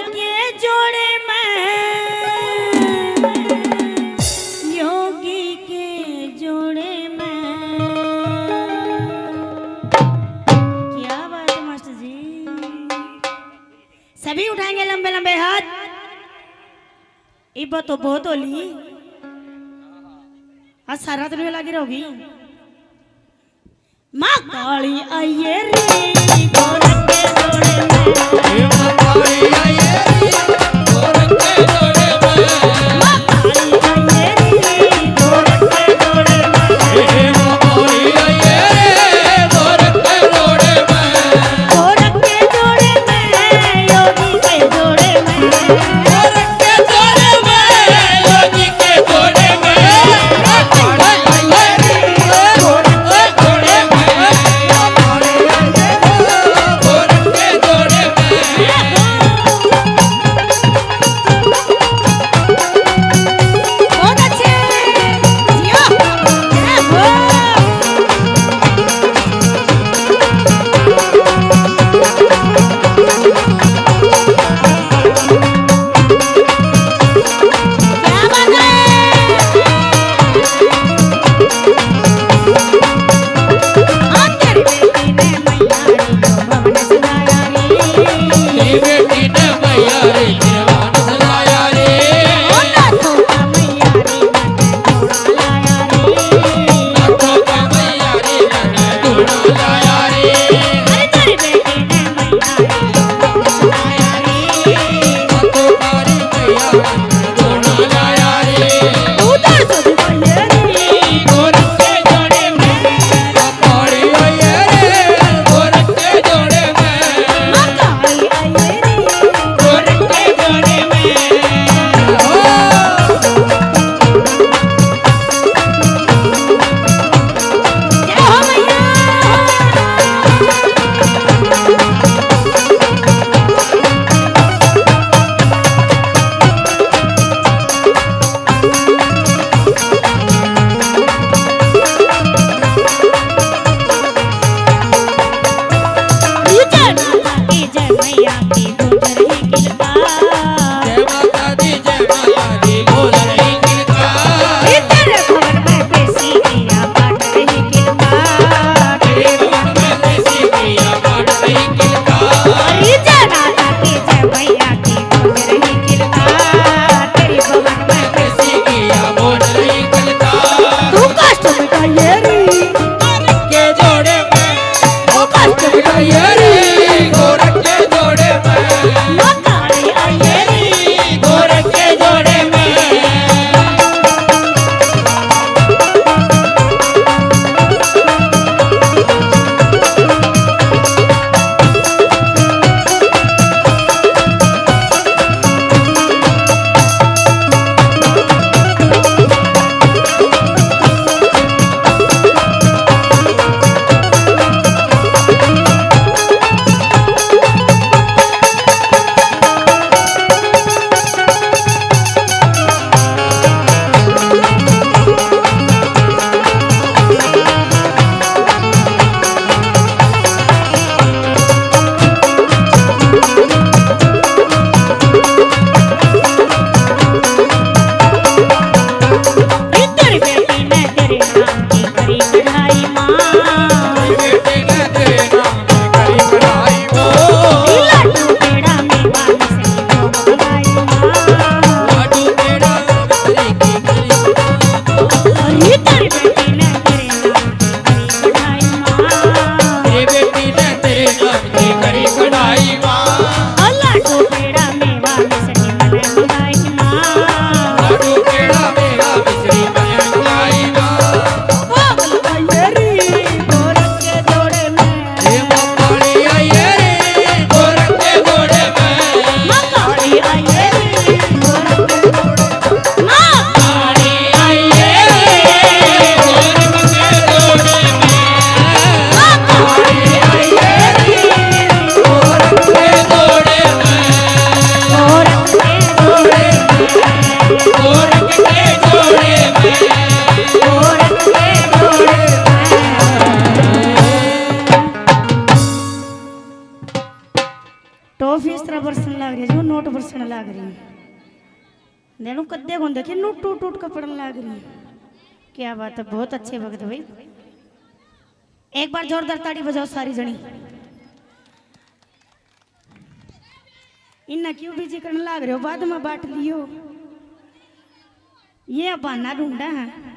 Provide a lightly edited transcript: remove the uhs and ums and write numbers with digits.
के जोड़े में, योगी के जोड़े में। क्या बात है मास्टर जी। सभी उठाएंगे लंबे लंबे हाथ। इब तो बहुत होली आज सारा दिन लगी रहोगी। माँ काली आइए रे गोरख के जोड़े में, माँ काली आइए रे गोरख के जोड़े में, माँ काली आइए रे गोरख के जोड़े में, माँ काली आइए रे गोरख के जोड़े में, गोरख के जोड़े में, योगी के जोड़े में, गोरख के जोड़े में, योगी के जोड़े में, माँ काली आइए रे गोरख के जोड़े में, माँ काली आइए रे गोरख के जोड़े में। लाग रही है जो नोट बरसने लाग रही है। देखो कद्दे को देखिए नोट टूट टूट कर पड़ने लाग रही है। क्या बात है, बहुत अच्छे भगत भाई। एक बार जोरदार ताड़ी बजाओ सारी जनी। इन्ना क्यों बिजी करने लाग रहे हो, बाद में बांट लियो। ये बहाना ढूंढा है।